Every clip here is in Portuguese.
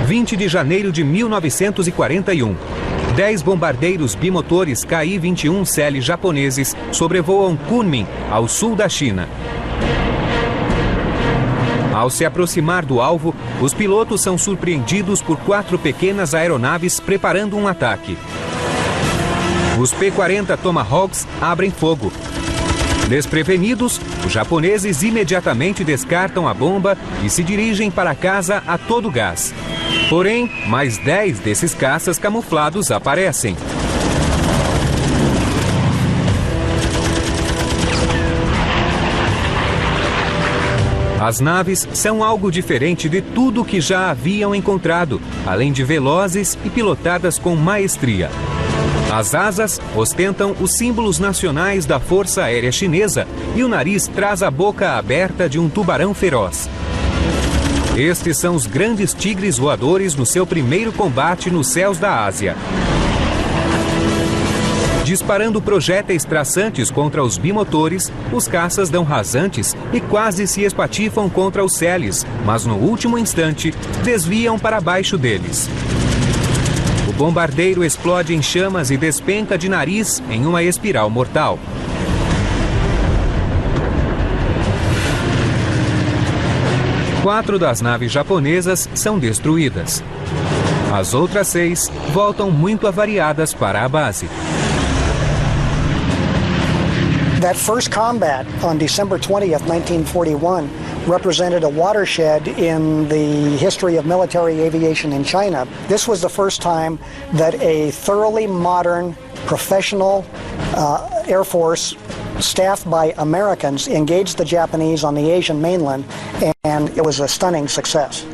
20 de janeiro de 1941. 10 bombardeiros bimotores Ki-21 japoneses sobrevoam Kunming, ao sul da China. Ao se aproximar do alvo, os pilotos são surpreendidos por 4 pequenas aeronaves preparando um ataque. Os P-40 Tomahawks abrem fogo. Desprevenidos, os japoneses imediatamente descartam a bomba e se dirigem para casa a todo gás. Porém, mais 10 desses caças camuflados aparecem. As naves são algo diferente de tudo que já haviam encontrado, além de velozes e pilotadas com maestria. As asas ostentam os símbolos nacionais da Força Aérea Chinesa e o nariz traz a boca aberta de um tubarão feroz. Estes são os grandes tigres voadores no seu primeiro combate nos céus da Ásia. Disparando projéteis traçantes contra os bimotores, os caças dão rasantes e quase se espatifam contra os Celes, mas no último instante desviam para baixo deles. O bombardeiro explode em chamas e despenca de nariz em uma espiral mortal. Quatro das naves japonesas são destruídas. As outras 6 voltam muito avariadas para a base. That first combat on December 20th, 1941 represented a watershed in the history of military aviation in China. This was the first time that a thoroughly modern, professional Air Force staffed by Americans engaged the Japanese on the Asian mainland, and it was a stunning success.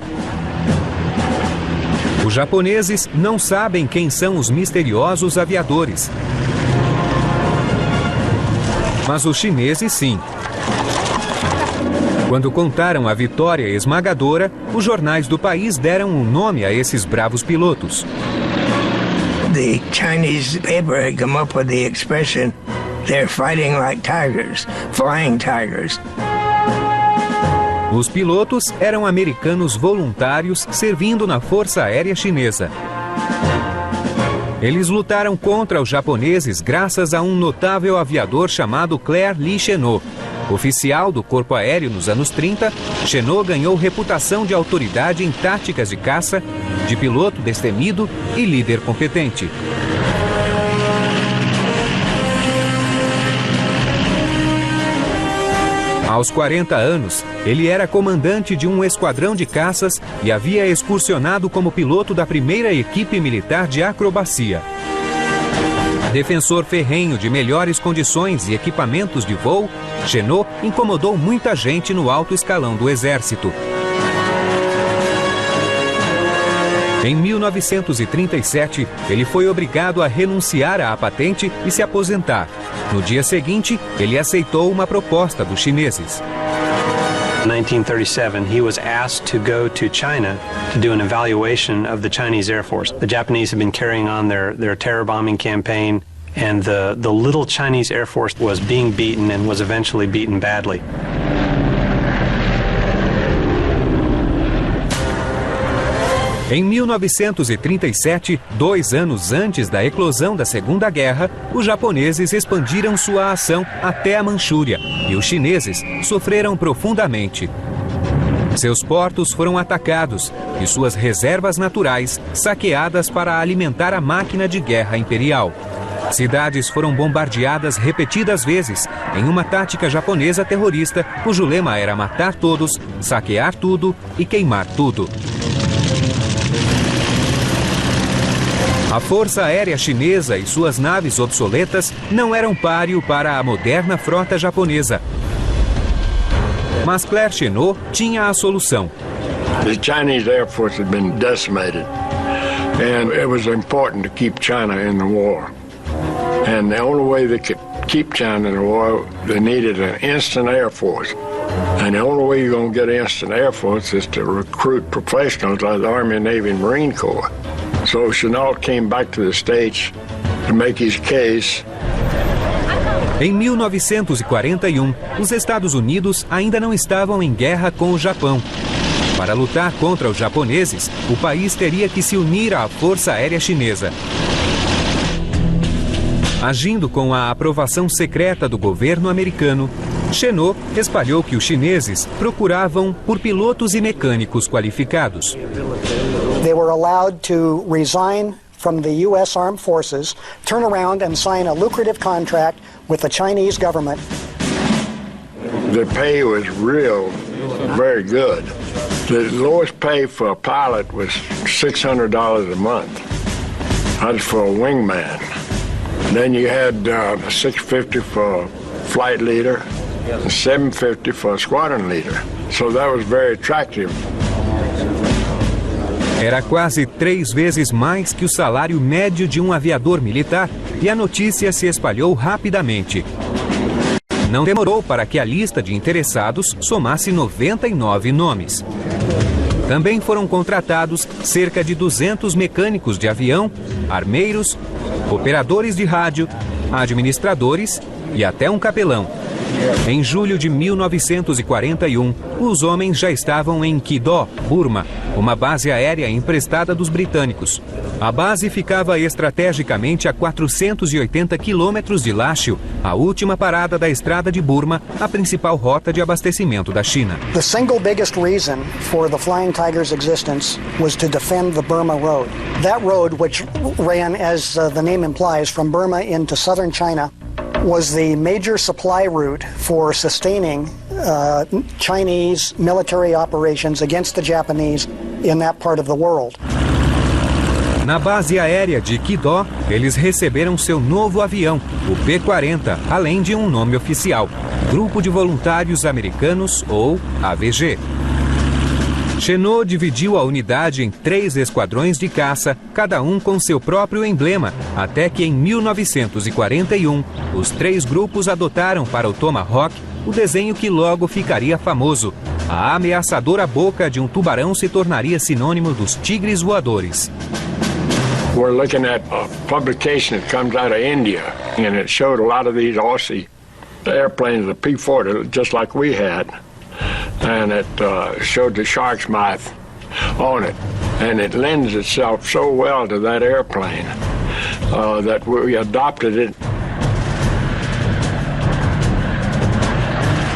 Os japoneses não sabem quem são os misteriosos aviadores. Mas os chineses sim. Quando contaram a vitória esmagadora, os jornais do país deram um nome a esses bravos pilotos. The Chinese paper had come up with the expression, "They're fighting like tigers, flying tigers." Os pilotos eram americanos voluntários servindo na Força Aérea Chinesa. Eles lutaram contra os japoneses graças a um notável aviador chamado Claire Lee Chennault. Oficial do Corpo Aéreo nos anos 30, Chennault ganhou reputação de autoridade em táticas de caça, de piloto destemido e líder competente. Aos 40 anos, ele era comandante de um esquadrão de caças e havia excursionado como piloto da primeira equipe militar de acrobacia. Defensor ferrenho de melhores condições e equipamentos de voo, Chennault incomodou muita gente no alto escalão do exército. Em 1937, ele foi obrigado a renunciar à patente e se aposentar. No dia seguinte, ele aceitou uma proposta dos chineses. In 1937, he was asked to go to China to do an evaluation of the Chinese Air Force. The Japanese had been carrying on their terror bombing campaign, and the little Chinese Air Force was being beaten and was eventually beaten badly. Em 1937, 2 anos antes da eclosão da Segunda Guerra, os japoneses expandiram sua ação até a Manchúria e os chineses sofreram profundamente. Seus portos foram atacados e suas reservas naturais saqueadas para alimentar a máquina de guerra imperial. Cidades foram bombardeadas repetidas vezes em uma tática japonesa terrorista cujo lema era matar todos, saquear tudo e queimar tudo. A Força Aérea Chinesa e suas naves obsoletas não eram páreo para a moderna frota japonesa. Mas Claire Chennault tinha a solução. The Chinese Air Force had been decimated, and it was important to keep China in the war. And the only way they could keep China in the war, they needed an instant Air Force. And the only way you're going to get an instant Air Force is to recruit professionals like the Army, Navy, and Marine Corps. So Chennault came back to the States to make his case. Em 1941, os Estados Unidos ainda não estavam em guerra com o Japão. Para lutar contra os japoneses, o país teria que se unir à Força Aérea Chinesa. Agindo com a aprovação secreta do governo americano, Chennault espalhou que os chineses procuravam por pilotos e mecânicos qualificados. They were allowed to resign from the U.S. Armed Forces, turn around and sign a lucrative contract with the Chinese government. The pay was very good. The lowest pay for a pilot was $600 a month. That's for a wingman. Then you had $650 for flight leader, and $750 for a squadron leader. So that was very attractive. Era quase 3 vezes mais que o salário médio de um aviador militar e a notícia se espalhou rapidamente. Não demorou para que a lista de interessados somasse 99 nomes. Também foram contratados cerca de 200 mecânicos de avião, armeiros, operadores de rádio, administradores e até um capelão. Em julho de 1941, os homens já estavam em Kidó, Burma, uma base aérea emprestada dos britânicos. A base ficava estrategicamente a 480 quilômetros de Lashio, a última parada da estrada de Burma, a principal rota de abastecimento da China. The single biggest reason for the Flying Tiger's existence was to defend the Burma Road. That road, which ran, as the name implies, from Burma into southern China, was the major supply route for sustaining Chinese military operations against the Japanese in that part of the world. Na base aérea de Kidó, eles receberam seu novo avião, o P-40, além de um nome oficial, Grupo de Voluntários Americanos, ou AVG. Chennault dividiu a unidade em 3 esquadrões de caça, cada um com seu próprio emblema, até que em 1941, os 3 grupos adotaram para o Tomahawk o desenho que logo ficaria famoso. A ameaçadora boca de um tubarão se tornaria sinônimo dos tigres voadores. We're looking at a publication that comes out of India, and it showed a lot of these Aussie airplanes, the P-40, just like we had. And it showed the shark's mouth on it. And it lends itself so well to that airplane that we adopted it.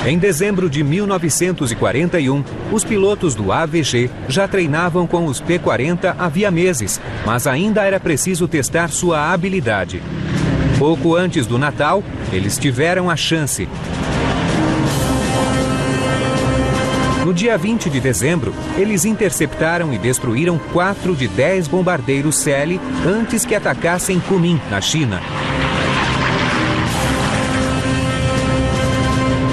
Em dezembro de 1941, os pilotos do AVG já treinavam com os P-40 havia meses, mas ainda era preciso testar sua habilidade. Pouco antes do Natal, eles tiveram a chance. No dia 20 de dezembro, eles interceptaram e destruíram 4 de 10 bombardeiros CL antes que atacassem Kunming, na China.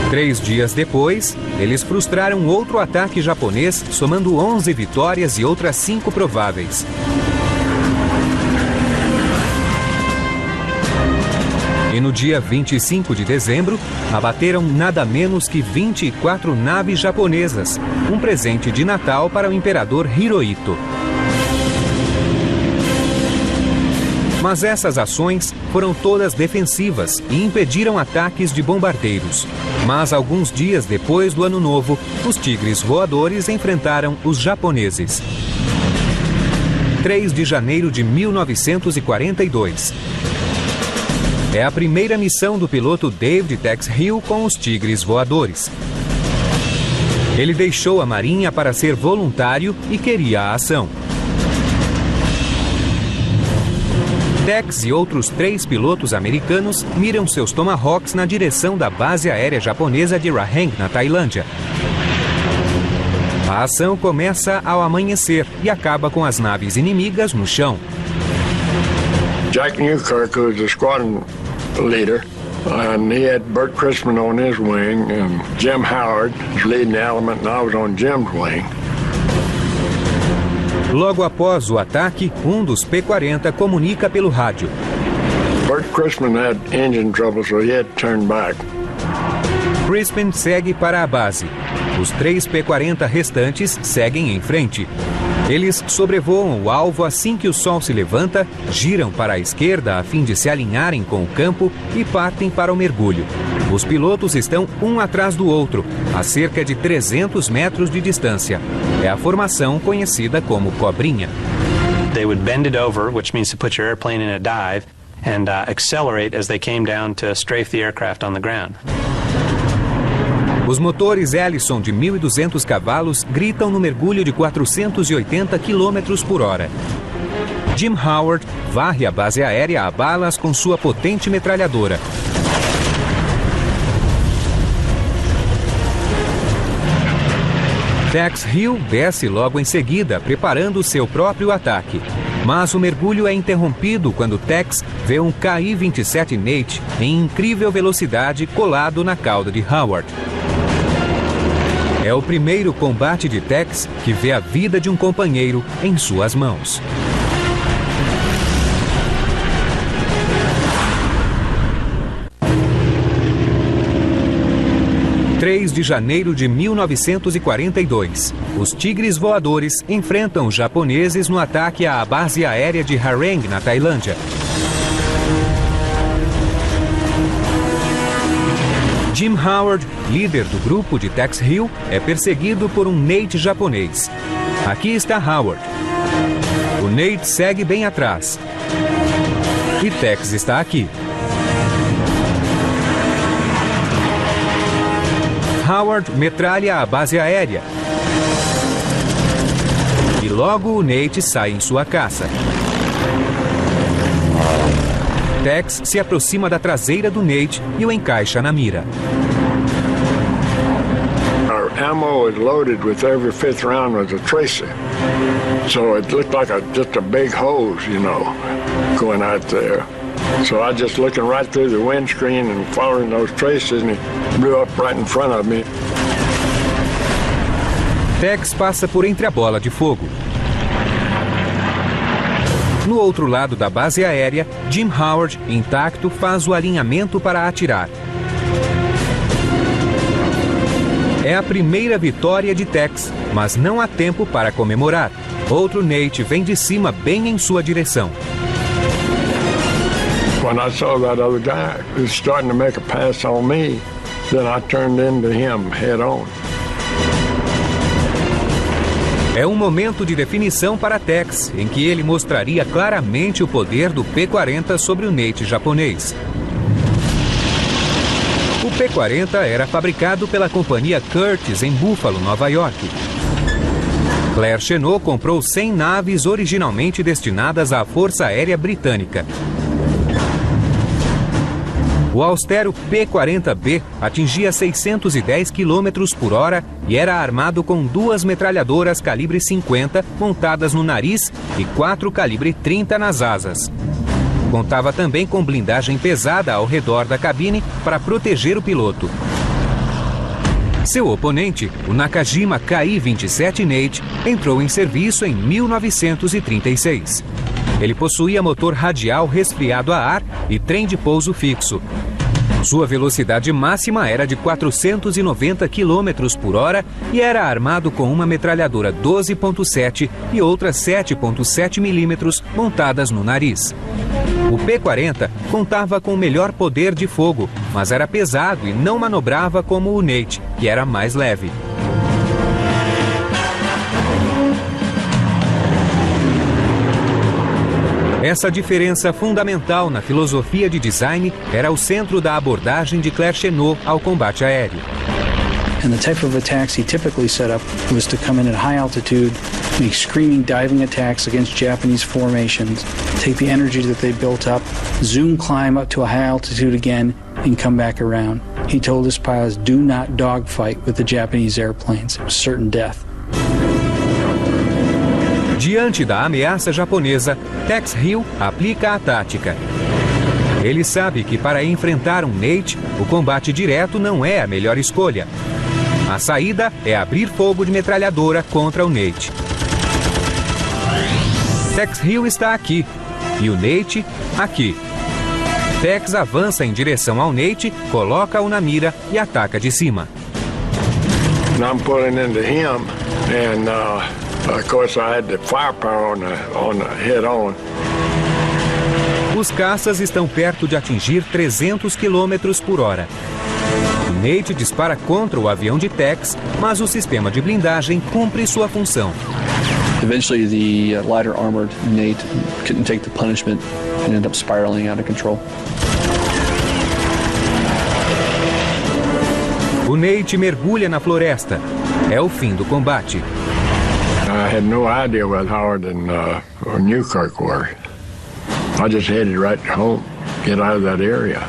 3 dias depois, eles frustraram outro ataque japonês, somando 11 vitórias e outras 5 prováveis. E no dia 25 de dezembro, abateram nada menos que 24 naves japonesas, um presente de Natal para o imperador Hirohito. Mas essas ações foram todas defensivas e impediram ataques de bombardeiros. Mas alguns dias depois do Ano Novo, os tigres voadores enfrentaram os japoneses. 3 de janeiro de 1942. É a primeira missão do piloto David Tex Hill com os tigres voadores. Ele deixou a Marinha para ser voluntário e queria a ação. Tex e outros 3 pilotos americanos miram seus Tomahawks na direção da base aérea japonesa de Raheng, na Tailândia. A ação começa ao amanhecer e acaba com as naves inimigas no chão. Jack Newkirk, who was the squadron leader, and he had Bert Christman on his wing, and Jim Howard was leading the element, and I was on Jim's wing. Logo após o ataque, um dos P-40 comunica pelo rádio. Bert Christman had engine trouble, so he had to turn back. Crispin segue para a base. Os 3 P-40 restantes seguem em frente. Eles sobrevoam o alvo assim que o sol se levanta, giram para a esquerda a fim de se alinharem com o campo e partem para o mergulho. Os pilotos estão um atrás do outro, a cerca de 300 metros de distância. É a formação conhecida como cobrinha. They would bend it over, which means to put your airplane in a dive, and accelerate as they came down to strafe the aircraft on the ground. Os motores Ellison de 1.200 cavalos gritam no mergulho de 480 km por hora. Jim Howard varre a base aérea a balas com sua potente metralhadora. Tex Hill desce logo em seguida, preparando seu próprio ataque. Mas o mergulho é interrompido quando Tex vê um KI-27 Nate em incrível velocidade colado na cauda de Howard. É o primeiro combate de Tex que vê a vida de um companheiro em suas mãos. Em 3 de janeiro de 1942, os Tigres Voadores enfrentam os japoneses no ataque à base aérea de Hareng, na Tailândia. Jim Howard, líder do grupo de Tex Hill, é perseguido por um Nate japonês. Aqui está Howard. O Nate segue bem atrás. E Tex está aqui. Howard metralha a base aérea. E logo o Nate sai em sua caça. Tex se aproxima da traseira do Nate e o encaixa na mira. Our ammo was loaded with every fifth round was a tracer. So it looked like just a big hose, going out there. So I just looking right through the windscreen and following those tracers, and it blew up right in front of me. Tex passa por entre a bola de fogo. No outro lado da base aérea, Jim Howard, intacto, faz o alinhamento para atirar. É a primeira vitória de Tex, mas não há tempo para comemorar. Outro Nate vem de cima bem em sua direção. When I saw that other guy who was starting to make a pass on me, then I turned into him head on. É um momento de definição para Tex, em que ele mostraria claramente o poder do P-40 sobre o Nate japonês. O P-40 era fabricado pela companhia Curtiss em Buffalo, Nova York. Claire Chennault comprou 100 naves originalmente destinadas à Força Aérea Britânica. O austero P-40B atingia 610 km por hora e era armado com 2 metralhadoras calibre 50 montadas no nariz e 4 calibre 30 nas asas. Contava também com blindagem pesada ao redor da cabine para proteger o piloto. Seu oponente, o Nakajima KI-27 Nate, entrou em serviço em 1936. Ele possuía motor radial resfriado a ar e trem de pouso fixo. Sua velocidade máxima era de 490 km por hora e era armado com uma metralhadora 12.7 e outras 7.7 mm montadas no nariz. O P-40 contava com melhor poder de fogo, mas era pesado e não manobrava como o Nate, que era mais leve. Essa diferença fundamental na filosofia de design era o centro da abordagem de Claire Chennault ao combate aéreo. And the type of attacks he typically set up was to come in at high altitude, make screaming diving attacks against Japanese formations, take the energy that they built up, zoom climb up to a high altitude again, and come back around. He told his pilots, do not dogfight with the Japanese airplanes. It was certain death. Diante da ameaça japonesa, Tex Hill aplica a tática. Ele sabe que para enfrentar um Nate, o combate direto não é a melhor escolha. A saída é abrir fogo de metralhadora contra o Nate. Tex Hill está aqui e o Nate aqui. Tex avança em direção ao Nate, coloca-o na mira e ataca de cima. I'm pulling into him, and of course I had the firepower on the head-on. Os caças estão perto de atingir 300 km por hora. Nate dispara contra o avião de Tex, mas o sistema de blindagem cumpre sua função. Eventually, the lighter armored Nate couldn't take the punishment and ended up spiraling out of control. O Nate mergulha na floresta. É o fim do combate. I had no idea where Howard and Newkirk were. I just headed right home, get out of that area.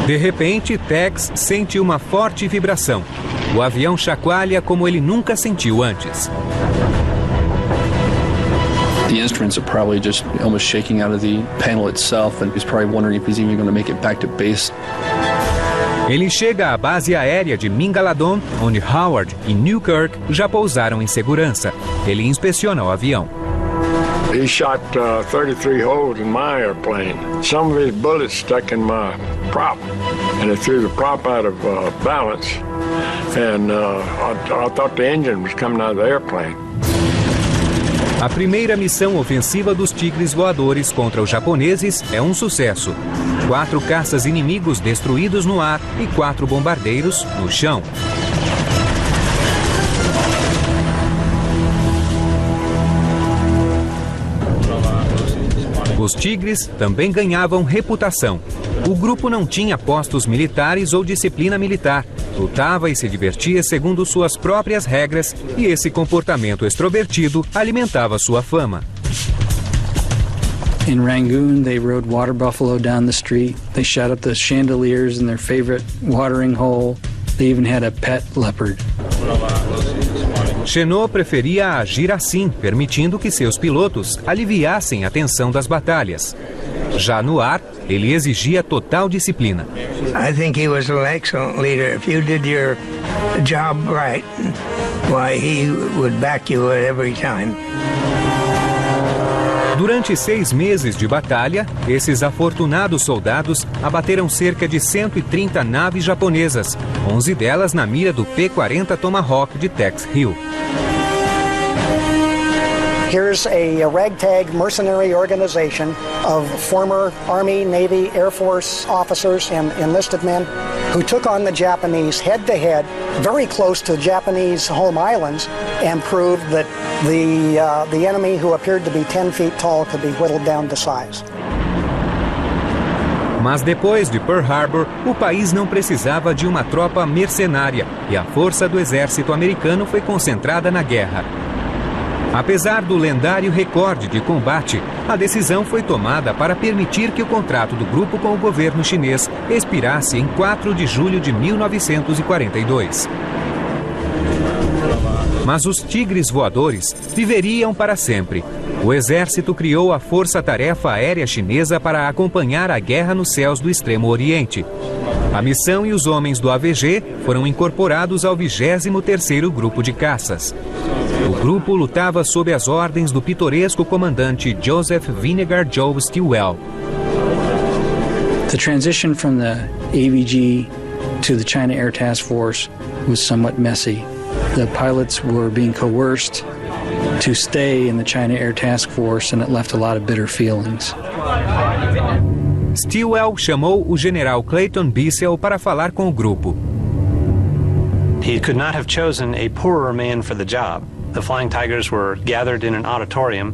De repente, Tex sente uma forte vibração. O avião chacoalha como ele nunca sentiu antes. The instruments are probably just almost shaking out of the panel itself, and he's probably wondering if he's even going to make it back to base. Ele chega à base aérea de Mingaladon, onde Howard e Newkirk já pousaram em segurança. Ele inspeciona o avião. He shot 33 holes in my airplane. Some of his bullets stuck in my prop, and it threw the prop out of balance. And I thought the engine was coming out of the airplane. A primeira missão ofensiva dos Tigres Voadores contra os japoneses é um sucesso. 4 caças inimigos destruídos no ar e 4 bombardeiros no chão. Os Tigres também ganhavam reputação. O grupo não tinha postos militares ou disciplina militar. Lutava e se divertia segundo suas próprias regras, e esse comportamento extrovertido alimentava sua fama. In Rangoon, they rode water buffalo down the street. They shot up the chandeliers in their favorite watering hole. They even had a pet leopard. Chenot preferia agir assim, permitindo que seus pilotos aliviassem a tensão das batalhas. Já no ar, ele exigia total disciplina. I think he was an excellent leader. If you did your job right, why, he would back you at every time. Durante 6 meses de batalha, esses afortunados soldados abateram cerca de 130 naves japonesas, 11 delas na mira do P-40 Tomahawk de Tex Hill. Here's a ragtag mercenary organization of former Army, Navy, Air Force officers and enlisted men who took on the Japanese head-to-head, very close to Japanese home islands, and proved that the enemy, who appeared to be 10 feet tall, could be whittled down to size. Mas depois de Pearl Harbor, o país não precisava de uma tropa mercenária e a força do exército americano foi concentrada na guerra. Apesar do lendário recorde de combate, a decisão foi tomada para permitir que o contrato do grupo com o governo chinês expirasse em 4 de julho de 1942. Mas os Tigres Voadores viveriam para sempre. O exército criou a Força-Tarefa Aérea Chinesa para acompanhar a guerra nos céus do Extremo Oriente. A missão e os homens do AVG foram incorporados ao 23º Grupo de Caças. O grupo lutava sob as ordens do pitoresco comandante Joseph Vinegar Joe Stilwell. The transition from the AVG to the China Air Task Force was somewhat messy. The pilots were being coerced to stay in the China Air Task Force, and it left a lot of bitter feelings. Stilwell chamou o general Clayton Bissell para falar com o grupo. He could not have chosen a poorer man for the job. The Flying Tigers were gathered in an auditorium,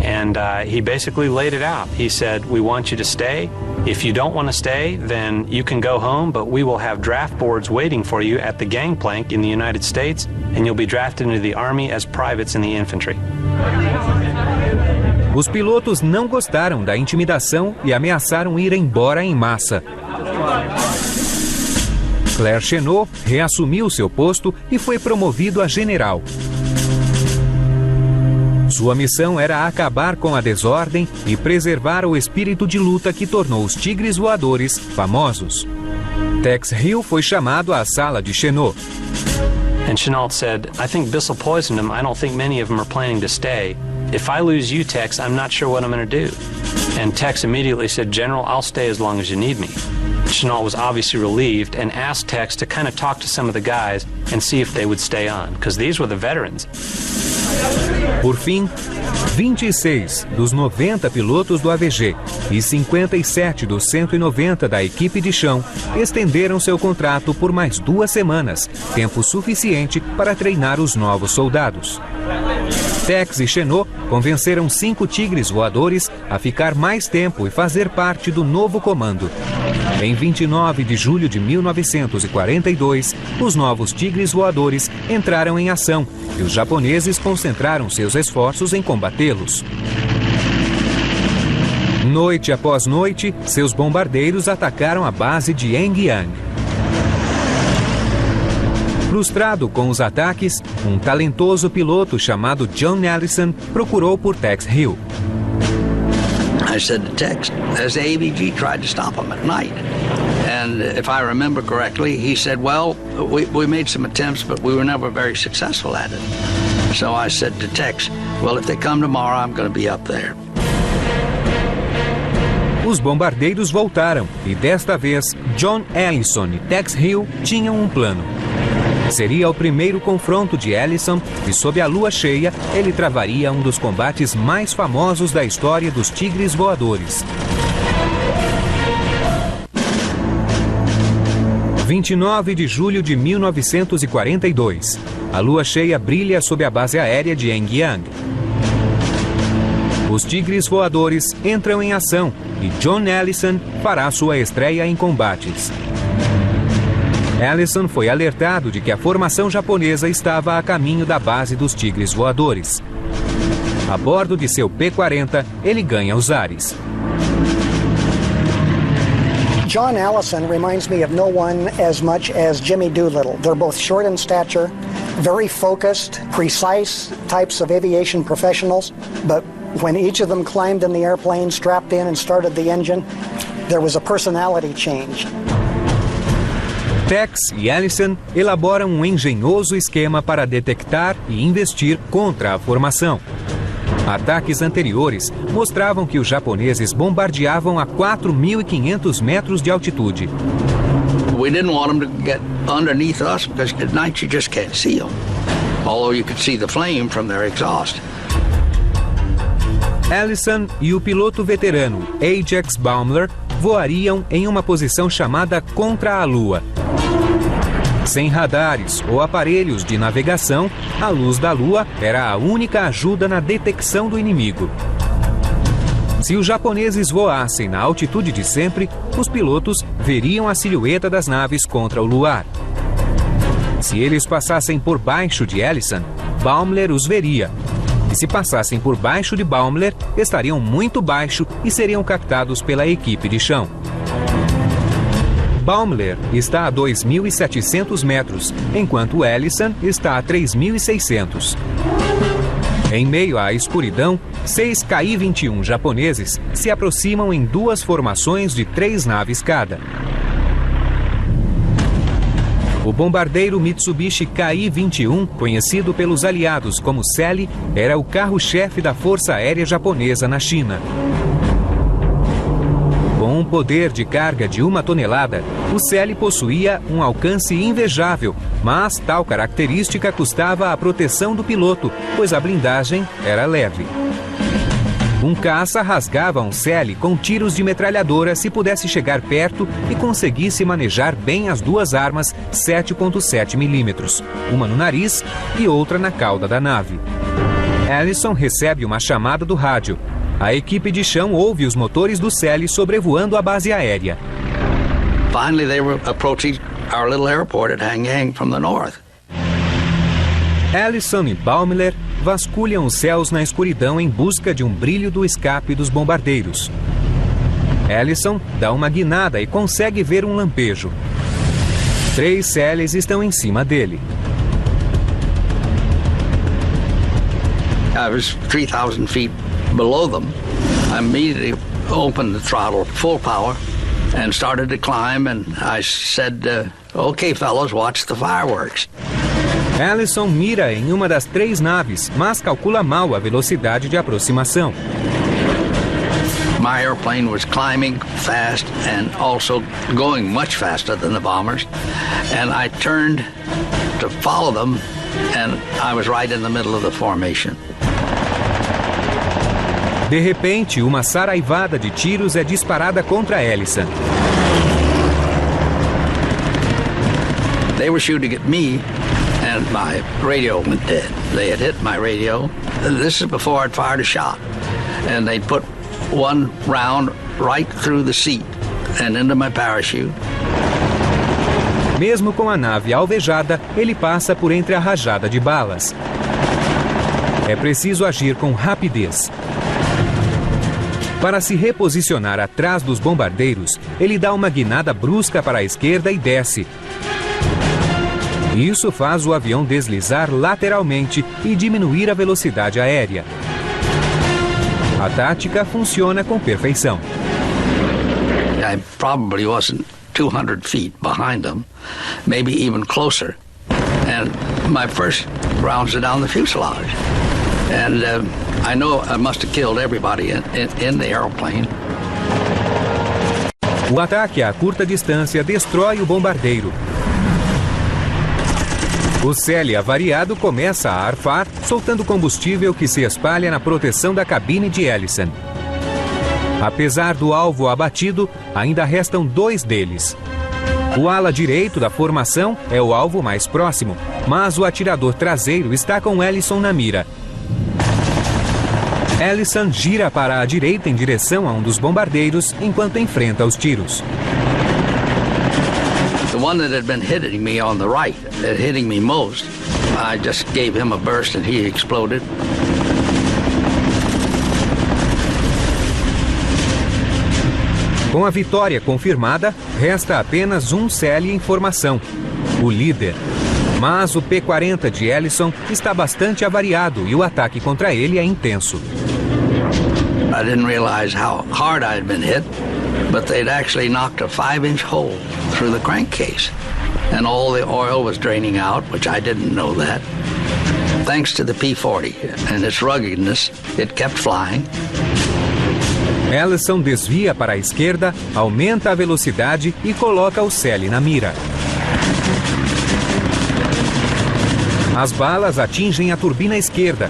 and he basically laid it out. He said, "We want you to stay. If you don't want to stay, then you can go home, but we will have draft boards waiting for you at the gangplank in the United States, and you'll be drafted into the Army as privates in the infantry." Os pilotos não gostaram da intimidação e ameaçaram ir embora em massa. Claire Chenot reassumiu seu posto e foi promovido a general. Sua missão era acabar com a desordem e preservar o espírito de luta que tornou os Tigres Voadores famosos. Tex Hill foi chamado à sala de Chenot. And Chennault said, "I think Bissell poisoned him. I don't think many of them are planning to stay. If I lose you, Tex, I'm not sure what I'm going to do." And Tex immediately said, "General, I'll stay as long as you need me." Chennault was obviously relieved and asked Tex to kind of talk to some of the guys and see if they would stay on, because these were the veterans. Por fim, 26 dos 90 pilotos do AVG e 57 dos 190 da equipe de chão estenderam seu contrato por mais 2 semanas, tempo suficiente para treinar os novos soldados. Tex e Chenot convenceram 5 tigres voadores a ficar mais tempo e fazer parte do novo comando. Em 29 de julho de 1942, os novos tigres voadores entraram em ação e os japoneses concentraram seus esforços em combatê-los. Noite após noite, seus bombardeiros atacaram a base de Hengyang. Frustrado com os ataques, um talentoso piloto chamado John Ellison procurou por Tex Hill. I said to Tex, as the AVG tried to stop him at night. And if I remember correctly, he said, well, we made some attempts, but we were never very successful at it. So I said to Tex, well, if they come tomorrow, I'm going to be up there. Os bombardeiros voltaram e desta vez John Ellison e Tex Hill tinham um plano. Seria o primeiro confronto de Ellison e, sob a lua cheia, ele travaria um dos combates mais famosos da história dos tigres voadores. 29 de julho de 1942. A lua cheia brilha sob a base aérea de Hengyang. Os tigres voadores entram em ação e John Ellison fará sua estreia em combates. Ellison foi alertado de que a formação japonesa estava a caminho da base dos tigres voadores. A bordo de seu P-40, ele ganha os ares. John Ellison reminds me of no one as much as Jimmy Doolittle. They're both short in stature, very focused, precise types of aviation professionals, but when each of them climbed in the airplane, strapped in and started the engine, there was a personality change. Tex e Ellison elaboram um engenhoso esquema para detectar e investir contra a formação. Ataques anteriores mostravam que os japoneses bombardeavam a 4.500 metros de altitude. We didn't want them to get underneath us because at night you just can't see them, although you could see the flame from their exhaust. Ellison e o piloto veterano Ajax Baumler voariam em uma posição chamada contra a Lua. Sem radares ou aparelhos de navegação, a luz da Lua era a única ajuda na detecção do inimigo. Se os japoneses voassem na altitude de sempre, os pilotos veriam a silhueta das naves contra o luar. Se eles passassem por baixo de Ellison, Baumler os veria. E se passassem por baixo de Baumler, estariam muito baixo e seriam captados pela equipe de chão. Baumler está a 2.700 metros, enquanto Ellison está a 3.600. Em meio à escuridão, 6 Ki-21 japoneses se aproximam em 2 formações de 3 naves cada. O bombardeiro Mitsubishi Ki-21, conhecido pelos aliados como Sally, era o carro-chefe da Força Aérea Japonesa na China. Com um poder de carga de 1 tonelada, o Sally possuía um alcance invejável, mas tal característica custava a proteção do piloto, pois a blindagem era leve. Um caça rasgava um Sally com tiros de metralhadora se pudesse chegar perto e conseguisse manejar bem as 2 armas 7.7 mm, uma no nariz e outra na cauda da nave. Ellison recebe uma chamada do rádio. A equipe de chão ouve os motores do Sally sobrevoando a base aérea. Finally, they were approaching our little airport at Hengyang from the north. Ellison e Baumler vasculham os céus na escuridão em busca de um brilho do escape dos bombardeiros. Ellison dá uma guinada e consegue ver um lampejo. 3 Sallys estão em cima dele. I was 3,000 feet below them. I immediately opened the throttle full power and started to climb, and I said, okay, fellows, watch the fireworks. Ellison mira em uma das 3 naves, mas calcula mal a velocidade de aproximação. My airplane was climbing fast and also going much faster than the bombers, and I turned to follow them, and I was right in the middle of the formation. De repente, uma saraivada de tiros é disparada contra Ellison. They were shooting at me, and my radio went dead. They had hit my radio. This is before I'd fired a shot. And they put one round right through the seat and into my parachute. Mesmo com a nave alvejada, ele passa por entre a rajada de balas. É preciso agir com rapidez. Para se reposicionar atrás dos bombardeiros, ele dá uma guinada brusca para a esquerda e desce. Isso faz o avião deslizar lateralmente e diminuir a velocidade aérea. A tática funciona com perfeição. I probably wasn't 200 feet behind them, maybe even closer. And my first rounds are down the fuselage. And I know I must have killed everybody in the airplane. O ataque a curta distância destrói o bombardeiro. O Cele avariado começa a arfar, soltando combustível que se espalha na proteção da cabine de Ellison. Apesar do alvo abatido, ainda restam 2 deles. O ala direito da formação é o alvo mais próximo, mas o atirador traseiro está com Ellison na mira. Ellison gira para a direita em direção a um dos bombardeiros enquanto enfrenta os tiros. The one that had been hitting me on the right, hitting me most, I just gave him a burst and he exploded. Com a vitória confirmada, resta apenas um Cele em formação, o líder. Mas o P-40 de Ellison está bastante avariado e o ataque contra ele é intenso. I didn't realize how hard I'd been hit, but they'd actually knocked a 5-inch hole through the crankcase. And all the oil was draining out, which I didn't know that. Thanks to the P-40 and its ruggedness, it kept flying. Ellison desvia para a esquerda, aumenta a velocidade e coloca o Cele na mira. As balas atingem a turbina esquerda.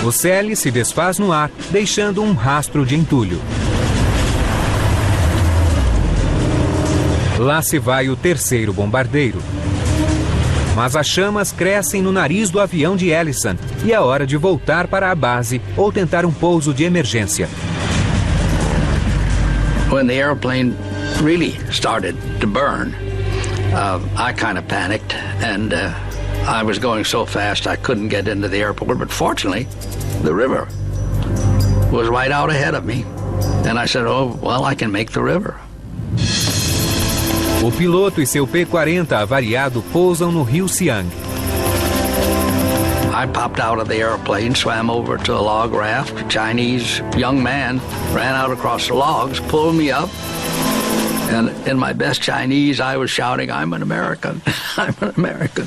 O Cele se desfaz no ar, deixando um rastro de entulho. Lá se vai o terceiro bombardeiro. Mas as chamas crescem no nariz do avião de Ellison e é hora de voltar para a base ou tentar um pouso de emergência. When the airplane really started to burn, I kind of panicked, and I was going so fast I couldn't get into the airport, but fortunately, the river was right out ahead of me, and I said, oh, well, I can make the river. O piloto e seu P-40 avariado pousam no rio Siang. I popped out of the airplane, swam over to a log raft. A Chinese young man ran out across the logs, pulled me up, and in my best Chinese, I was shouting, I'm an American, I'm an American.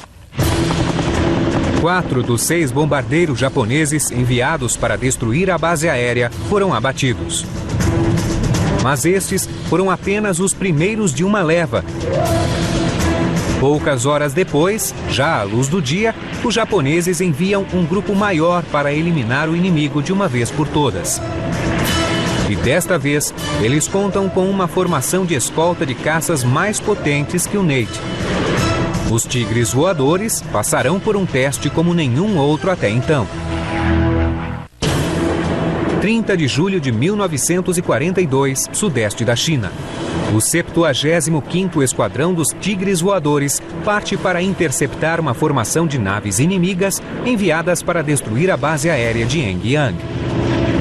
4 dos 6 bombardeiros japoneses enviados para destruir a base aérea foram abatidos. Mas estes foram apenas os primeiros de uma leva. Poucas horas depois, já à luz do dia, os japoneses enviam um grupo maior para eliminar o inimigo de uma vez por todas. E desta vez, eles contam com uma formação de escolta de caças mais potentes que o Nate. Os Tigres voadores passarão por um teste como nenhum outro até então. 30 de julho de 1942, sudeste da China. O 75º Esquadrão dos Tigres Voadores parte para interceptar uma formação de naves inimigas enviadas para destruir a base aérea de Hengyang.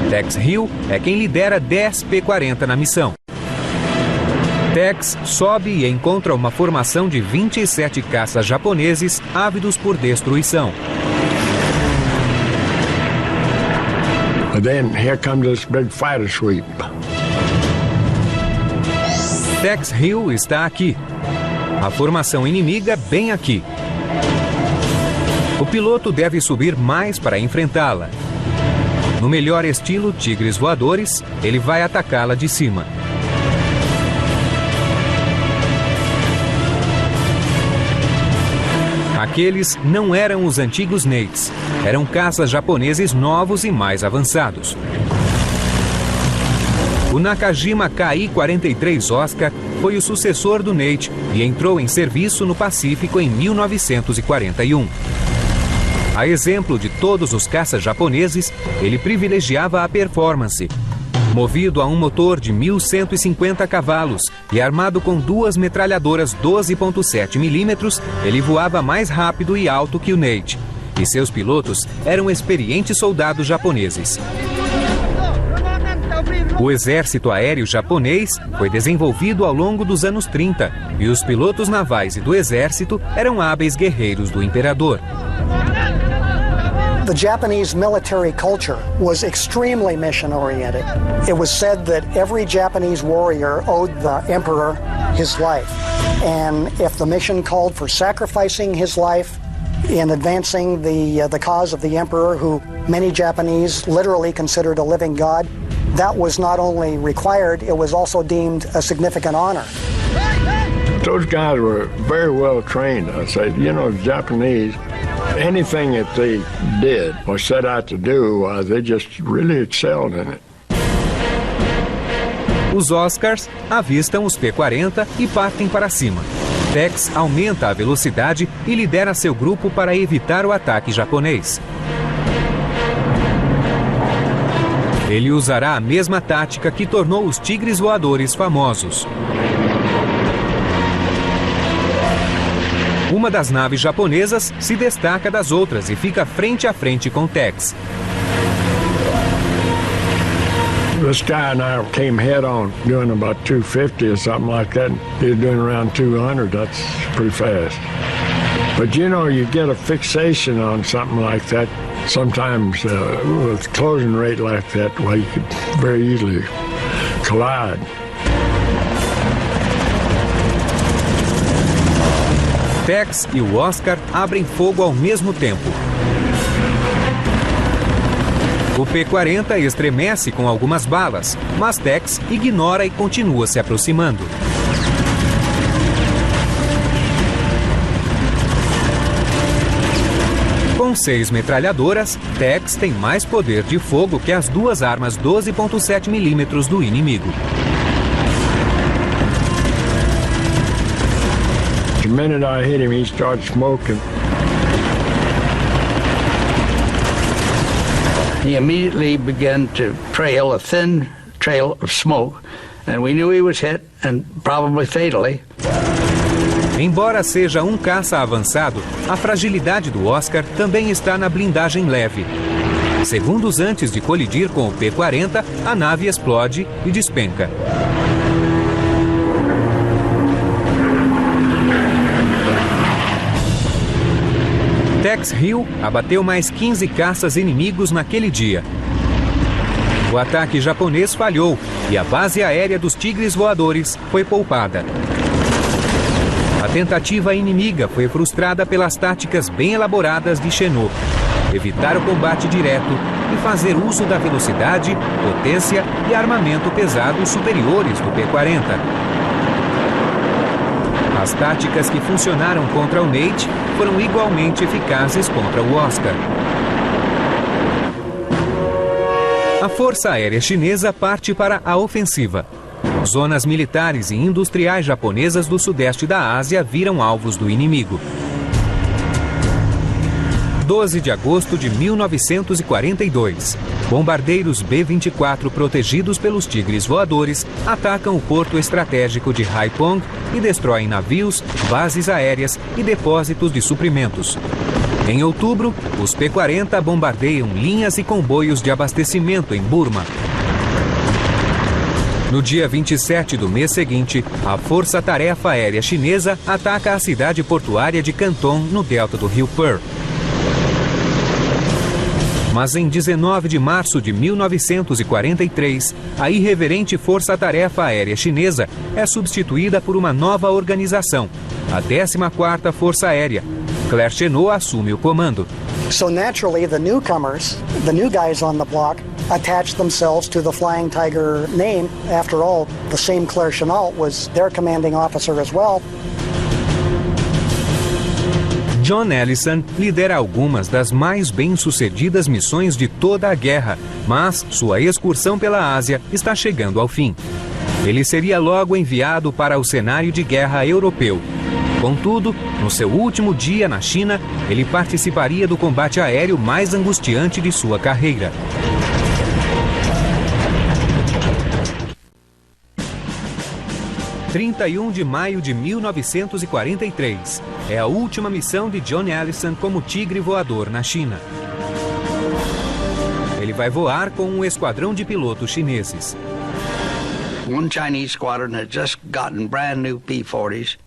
Tex Hill é quem lidera 10 P-40 na missão. Tex sobe e encontra uma formação de 27 caças japoneses ávidos por destruição. But then here comes this big fighter sweep. Tex Hill está aqui. A formação inimiga bem aqui. O piloto deve subir mais para enfrentá-la. No melhor estilo Tigres Voadores, ele vai atacá-la de cima. Aqueles não eram os antigos Nates, eram caças japoneses novos e mais avançados. O Nakajima Ki-43 Oscar foi o sucessor do Nate e entrou em serviço no Pacífico em 1941. A exemplo de todos os caças japoneses, ele privilegiava a performance. Movido a um motor de 1.150 cavalos e armado com duas metralhadoras 12.7 mm, ele voava mais rápido e alto que o Nate. E seus pilotos eram experientes soldados japoneses. O exército aéreo japonês foi desenvolvido ao longo dos anos 30 e os pilotos navais e do exército eram hábeis guerreiros do imperador. The Japanese military culture was extremely mission-oriented. It was said that every Japanese warrior owed the emperor his life. And if the mission called for sacrificing his life in advancing the cause of the emperor, who many Japanese literally considered a living god, that was not only required, it was also deemed a significant honor. Those guys were very well trained. I said, you know, Japanese, anything that they did or set out to do, they just really excelled in it. Os Oscars avistam os P-40 e partem para cima. Tex aumenta a velocidade e lidera seu grupo para evitar o ataque japonês. Ele usará a mesma tática que tornou os tigres voadores famosos. Uma das naves japonesas se destaca das outras e fica frente a frente com Tex. This guy and I came head on doing about 250 or something like that. He was doing around 200. That's pretty fast. But you know, you get a fixation on something like that. Sometimes with closing rate like that, well, you could very easily collide. Tex e o Oscar abrem fogo ao mesmo tempo. O P-40 estremece com algumas balas, mas Tex ignora e continua se aproximando. Com 6 metralhadoras, Tex tem mais poder de fogo que as duas armas 12.7 mm do inimigo. The minute I hit him, he started smoking. He immediately began to trail a thin trail of smoke, and we knew he was hit, and probably fatally. Embora seja um caça avançado, a fragilidade do Oscar também está na blindagem leve. Segundos antes de colidir com o P-40, a nave explode e despenca. Tex Hill abateu mais 15 caças inimigos naquele dia. O ataque japonês falhou e a base aérea dos tigres voadores foi poupada. A tentativa inimiga foi frustrada pelas táticas bem elaboradas de Chennault: evitar o combate direto e fazer uso da velocidade, potência e armamento pesado superiores do P-40. As táticas que funcionaram contra o Nate foram igualmente eficazes contra o Oscar. A Força Aérea Chinesa parte para a ofensiva. Zonas militares e industriais japonesas do sudeste da Ásia viram alvos do inimigo. 12 de agosto de 1942. Bombardeiros B-24 protegidos pelos tigres voadores atacam o porto estratégico de Haiphong e destroem navios, bases aéreas e depósitos de suprimentos. Em outubro, os P-40 bombardeiam linhas e comboios de abastecimento em Burma. No dia 27 do mês seguinte, a Força Tarefa Aérea Chinesa ataca a cidade portuária de Canton, no delta do rio Pearl. Mas em 19 de março de 1943, a irreverente Força Tarefa Aérea Chinesa é substituída por uma nova organização, a 14ª Força Aérea. Claire Chennault assume o comando. So naturally, the newcomers, the new guys on the block, attached themselves to the Flying Tiger name. After all, the same Claire Chennault was their commanding officer as well. John Ellison lidera algumas das mais bem-sucedidas missões de toda a guerra, mas sua excursão pela Ásia está chegando ao fim. Ele seria logo enviado para o cenário de guerra europeu. Contudo, no seu último dia na China, ele participaria do combate aéreo mais angustiante de sua carreira. (31 de maio de 1943) é a última missão de John Ellison como tigre voador na China. Ele vai voar com um esquadrão de pilotos chineses. One Chinese squadron had just gotten brand new P-40s,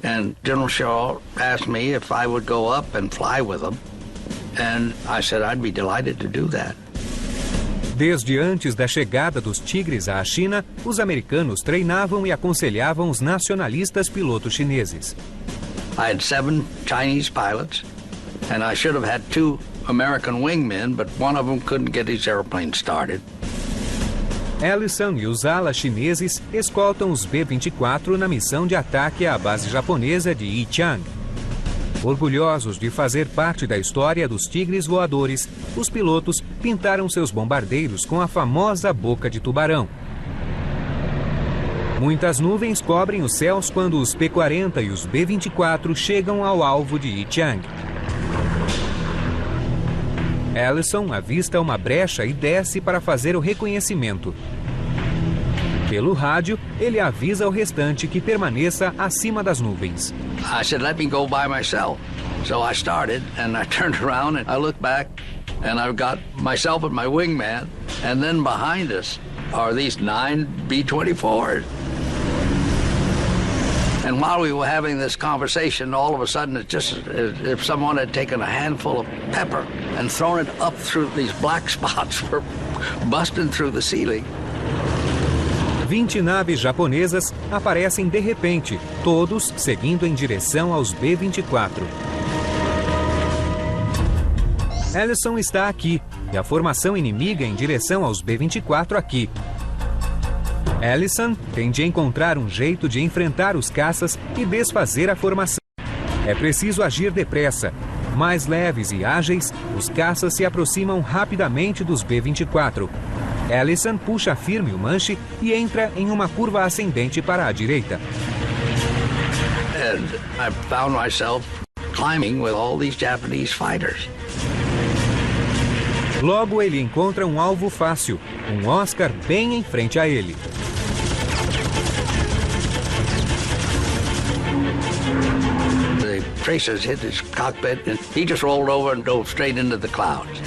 and General Shaw asked me if I would go up and fly with them, and I said I'd be delighted to do that. Desde antes da chegada dos tigres à China, os americanos treinavam e aconselhavam os nacionalistas pilotos chineses. I had 7 Chinese pilots, and I should have had 2 American wingmen, but one of them couldn't get his airplane started. Ellison e os alas chineses escoltam os B-24 na missão de ataque à base japonesa de Yichang. Orgulhosos de fazer parte da história dos tigres voadores, os pilotos pintaram seus bombardeiros com a famosa boca de tubarão. Muitas nuvens cobrem os céus quando os P-40 e os B-24 chegam ao alvo de Yichang. Ellison avista uma brecha e desce para fazer o reconhecimento. Pelo rádio, ele avisa o restante que permaneça acima das nuvens. I said, let me go by myself. So I started, and I turned around, and I looked back, and I've got myself and my wingman, and then behind us are these 9 B-24s. And while we were having this conversation, all of a sudden it's just as if someone had taken a handful of pepper and thrown it up through these black spots were busting through the ceiling. 20 naves japonesas aparecem de repente, todos seguindo em direção aos B-24. Ellison está aqui, e a formação inimiga em direção aos B-24 aqui. Ellison tem de encontrar um jeito de enfrentar os caças e desfazer a formação. É preciso agir depressa. Mais leves e ágeis, os caças se aproximam rapidamente dos B-24. Ellison puxa firme o manche e entra em uma curva ascendente para a direita. And I found myself climbing with all these Japanese fighters. Logo ele encontra um alvo fácil, um Oscar bem em frente a ele. The tracers hit his cockpit and he just rolled over and dove straight into the clouds.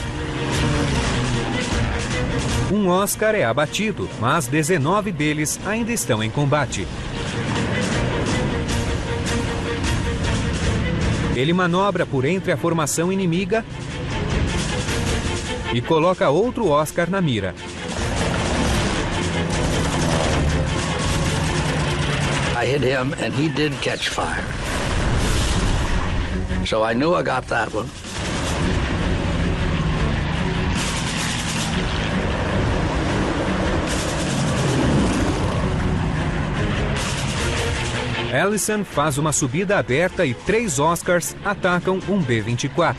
Um Oscar é abatido, mas 19 deles ainda estão em combate. Ele manobra por entre a formação inimiga e coloca outro Oscar na mira. I hit him and he did catch fire. So I knew I got that one. Ellison faz uma subida aberta e 3 Oscars atacam um B-24.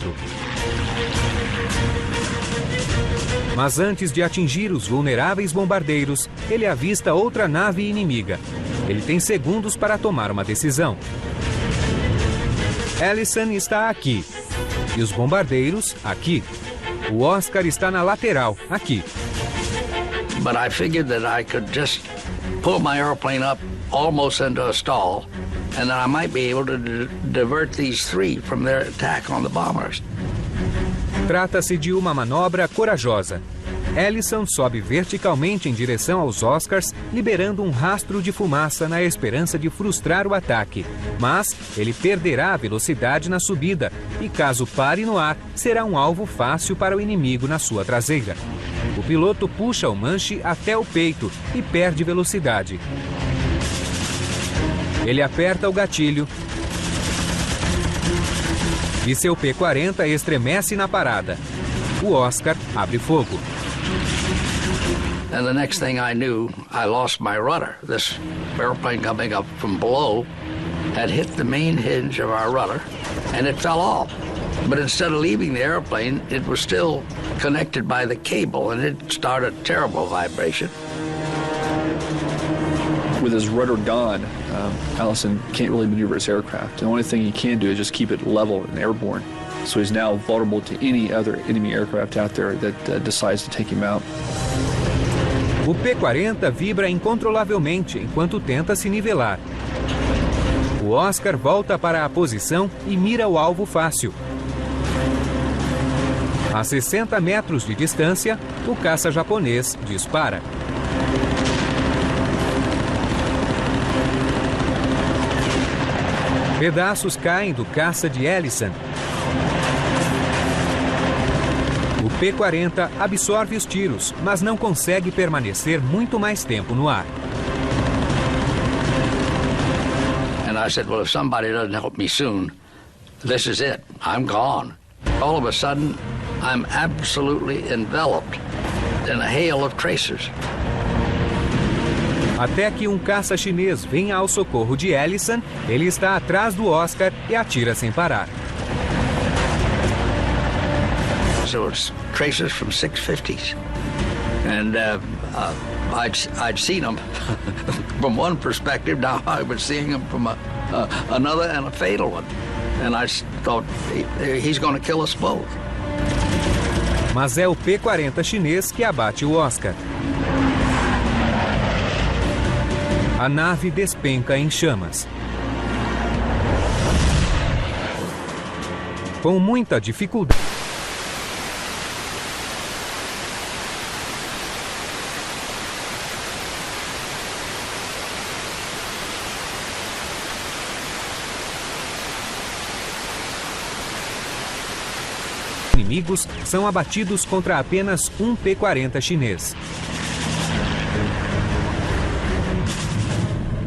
Mas antes de atingir os vulneráveis bombardeiros, ele avista outra nave inimiga. Ele tem segundos para tomar uma decisão. Ellison está aqui. E os bombardeiros, aqui. O Oscar está na lateral, aqui. But I figured that I could just pull my airplane up almost into a stall, and then I might be able to divert these 3 from their attack on the bombers. Trata-se de uma manobra corajosa. Ellison sobe verticalmente em direção aos Oscars, liberando um rastro de fumaça na esperança de frustrar o ataque. Mas ele perderá a velocidade na subida e, caso pare no ar, será um alvo fácil para o inimigo na sua traseira. O piloto puxa o manche até o peito e perde velocidade. Ele aperta o gatilho e seu P-40 estremece na parada. O Oscar abre fogo. And the next thing I knew, I lost my rudder. This airplane coming up from below had hit the main hinge of our rudder, and it fell off. But instead of leaving the airplane, it was still connected by the cable, and it started a terrible vibration. With his rudder gone, Allison can't really maneuver his aircraft. The only thing he can do is just keep it level and airborne. So he's now vulnerable to any other enemy aircraft out there that decides to take him out. O P-40 vibra incontrolavelmente enquanto tenta se nivelar. O Oscar volta para a posição e mira o alvo fácil. A 60 metros de distância, o caça japonês dispara. Pedaços caem do caça de Ellison. O P-40 absorve os tiros, mas não consegue permanecer muito mais tempo no ar. And I said, well, if somebody doesn't help me soon, this is it. I'm gone. All of a sudden, I'm absolutely enveloped in a hail of tracers. Até que um caça chinês venha ao socorro de Ellison, ele está atrás do Oscar e atira sem parar. So it's tracers from 650s. And I'd seen them from one perspective. Now I was seeing them from another, and a fatal one. And I thought, he's going to kill us both. Mas é o P-40 chinês que abate o Oscar. A nave despenca em chamas. Com muita dificuldade, inimigos são abatidos contra apenas um P-40 chinês.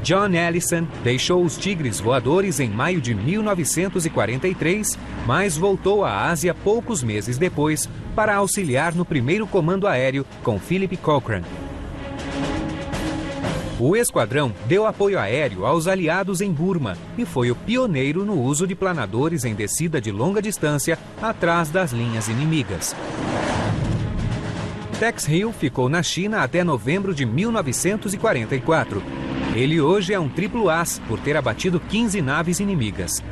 John Ellison deixou os Tigres voadores em maio de 1943, mas voltou à Ásia poucos meses depois para auxiliar no primeiro comando aéreo com Philip Cochrane. O esquadrão deu apoio aéreo aos aliados em Burma e foi o pioneiro no uso de planadores em descida de longa distância atrás das linhas inimigas. Tex Hill ficou na China até novembro de 1944. Ele hoje é um triplo as por ter abatido 15 naves inimigas.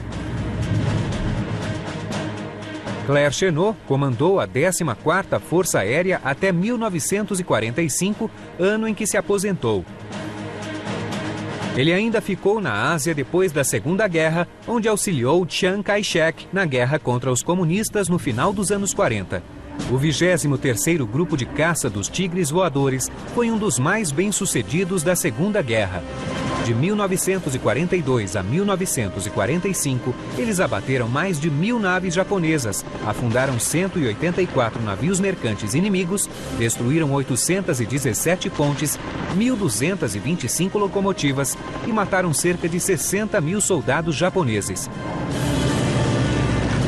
Claire Chenot comandou a 14ª Força Aérea até 1945, ano em que se aposentou. Ele ainda ficou na Ásia depois da Segunda Guerra, onde auxiliou Chiang Kai-shek na guerra contra os comunistas no final dos anos 40. O 23º Grupo de Caça dos Tigres Voadores foi um dos mais bem-sucedidos da Segunda Guerra. De 1942 a 1945, eles abateram mais de 1.000 naves japonesas, afundaram 184 navios mercantes inimigos, destruíram 817 pontes, 1.225 locomotivas e mataram cerca de 60.000 soldados japoneses.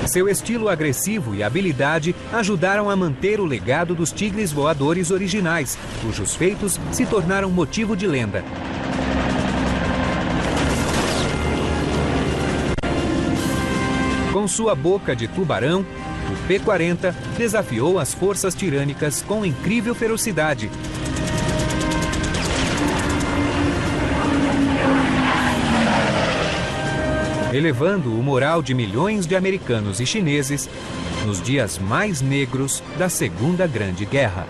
Seu estilo agressivo e habilidade ajudaram a manter o legado dos Tigres Voadores originais, cujos feitos se tornaram motivo de lenda. Com sua boca de tubarão, o P-40 desafiou as forças tirânicas com incrível ferocidade. Elevando o moral de milhões de americanos e chineses nos dias mais negros da Segunda Grande Guerra.